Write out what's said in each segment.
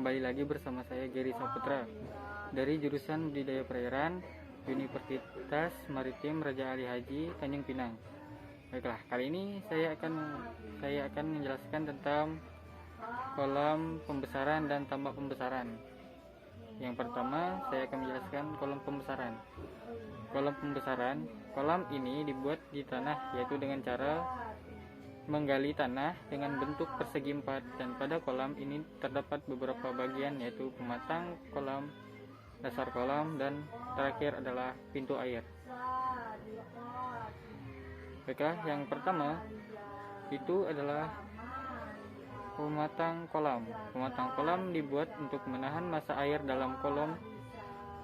Kembali lagi bersama saya Gary Saputra dari jurusan Budidaya Perairan Universitas Maritim Raja Ali Haji Tanjung Pinang. Baiklah, kali ini saya akan menjelaskan tentang kolam pembesaran dan tambak pembesaran. Yang pertama, saya akan menjelaskan kolam pembesaran. Kolam ini dibuat di tanah, yaitu dengan cara menggali tanah dengan bentuk persegi 4, dan pada kolam ini terdapat beberapa bagian, yaitu pematang kolam, dasar kolam, dan terakhir adalah pintu air. Baiklah, yang pertama itu adalah pematang kolam. Pematang kolam dibuat untuk menahan massa air dalam kolam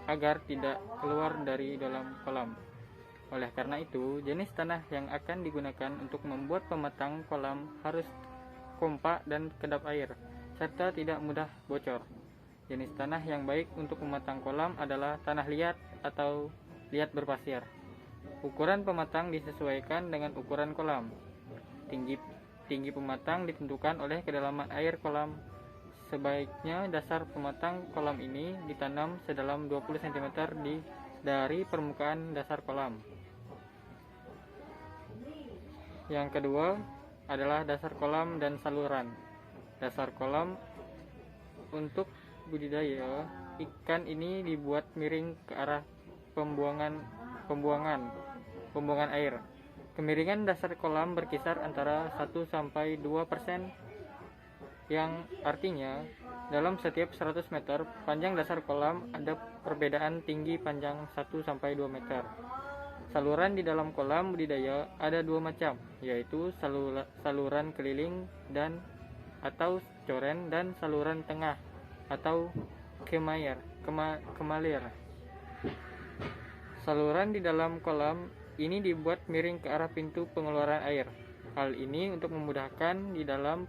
agar tidak keluar dari dalam kolam. Oleh karena itu, jenis tanah yang akan digunakan untuk membuat pematang kolam harus kompak dan kedap air, serta tidak mudah bocor. Jenis tanah yang baik untuk pematang kolam adalah tanah liat atau liat berpasir. Ukuran pematang disesuaikan dengan ukuran kolam. Tinggi pematang ditentukan oleh kedalaman air kolam. Sebaiknya dasar pematang kolam ini ditanam sedalam 20 cm dari permukaan dasar kolam. Yang kedua adalah dasar kolam dan saluran. Dasar kolam untuk budidaya ikan ini dibuat miring ke arah pembuangan air. Kemiringan dasar kolam berkisar antara 1-2%, yang artinya dalam setiap 100 meter panjang dasar kolam ada perbedaan tinggi panjang 1-2 meter. Saluran di dalam kolam budidaya ada dua macam, yaitu saluran keliling atau coren, dan saluran tengah atau kemalir. Saluran di dalam kolam ini dibuat miring ke arah pintu pengeluaran air. Hal ini untuk memudahkan di dalam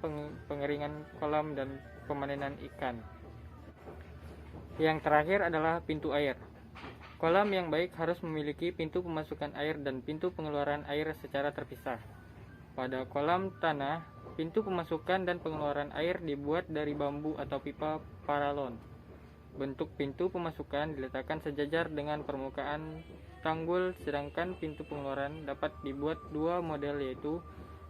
pengeringan kolam dan pemanenan ikan. Yang terakhir adalah pintu air. Kolam yang baik harus memiliki pintu pemasukan air dan pintu pengeluaran air secara terpisah. Pada kolam tanah, pintu pemasukan dan pengeluaran air dibuat dari bambu atau pipa paralon. Bentuk pintu pemasukan diletakkan sejajar dengan permukaan tanggul, sedangkan pintu pengeluaran dapat dibuat dua model, yaitu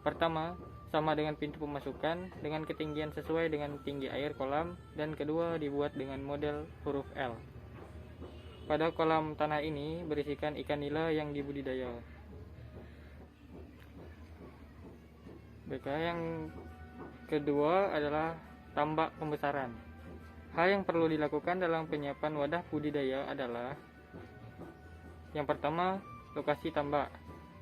pertama, sama dengan pintu pemasukan dengan ketinggian sesuai dengan tinggi air kolam, dan kedua dibuat dengan model huruf L. Pada kolam tanah ini berisikan ikan nila yang dibudidaya. Baiklah, yang kedua adalah tambak pembesaran. Hal yang perlu dilakukan dalam penyiapan wadah budidaya adalah: yang pertama, lokasi tambak.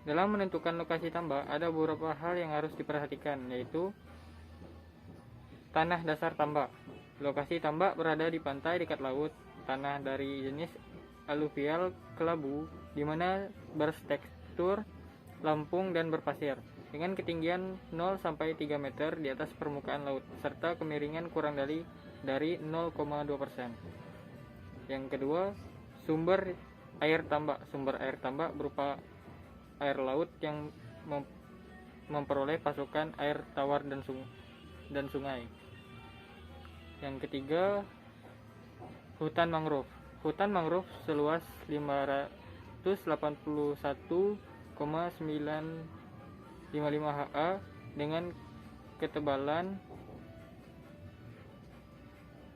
Dalam menentukan lokasi tambak, ada beberapa hal yang harus diperhatikan, yaitu tanah dasar tambak. Lokasi tambak berada di pantai dekat laut. Tanah dari jenis aluvial kelabu, di mana bertekstur lampung dan berpasir, dengan ketinggian 0-3 meter di atas permukaan laut, serta kemiringan kurang dari 0,2%. Yang kedua, sumber air tambak. Sumber air tambak berupa air laut yang memperoleh pasokan air tawar dan sungai. Yang ketiga, hutan mangrove. Hutan mangrove seluas 581,955 ha dengan ketebalan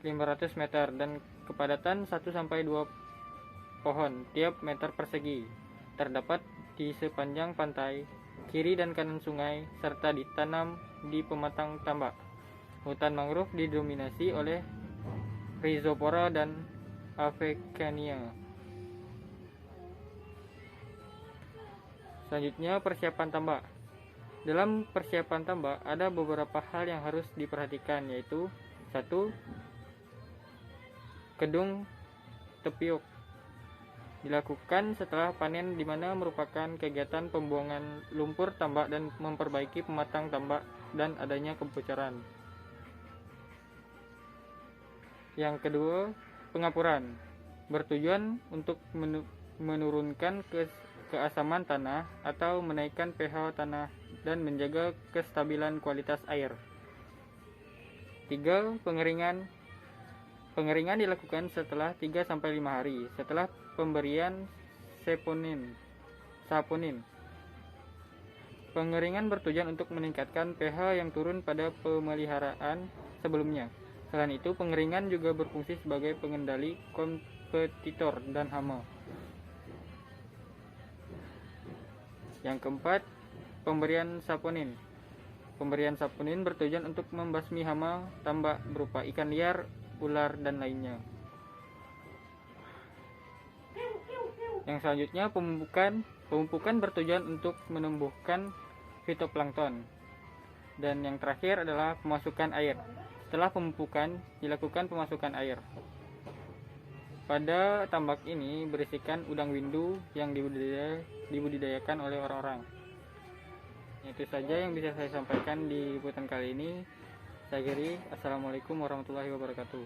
500 meter dan kepadatan 1-2 pohon tiap meter persegi, terdapat di sepanjang pantai, kiri dan kanan sungai, serta ditanam di pematang tambak. Hutan mangrove didominasi oleh Rhizopora dan Avecania. Selanjutnya, persiapan tambak. Dalam persiapan tambak ada beberapa hal yang harus diperhatikan, yaitu 1. Kedung tepiok dilakukan setelah panen, di mana merupakan kegiatan pembuangan lumpur tambak dan memperbaiki pematang tambak dan adanya kebocoran. Yang kedua, pengapuran, bertujuan untuk menurunkan keasaman tanah atau menaikkan pH tanah dan menjaga kestabilan kualitas air. 3. Pengeringan Pengeringan dilakukan setelah 3-5 hari setelah pemberian saponin. Pengeringan bertujuan untuk meningkatkan pH yang turun pada pemeliharaan sebelumnya. Selain itu, pengeringan juga berfungsi sebagai pengendali kompetitor dan hama. Yang keempat, pemberian saponin. Pemberian saponin bertujuan untuk membasmi hama tambak berupa ikan liar, ular, dan lainnya. Yang selanjutnya, pemupukan bertujuan untuk menumbuhkan fitoplankton. Dan yang terakhir adalah pemasukan air. Setelah pemupukan, dilakukan pemasukan air. Pada tambak ini berisikan udang windu yang dibudidayakan oleh orang-orang. Itu saja yang bisa saya sampaikan di liputan kali ini. Saya Giri, assalamualaikum warahmatullahi wabarakatuh.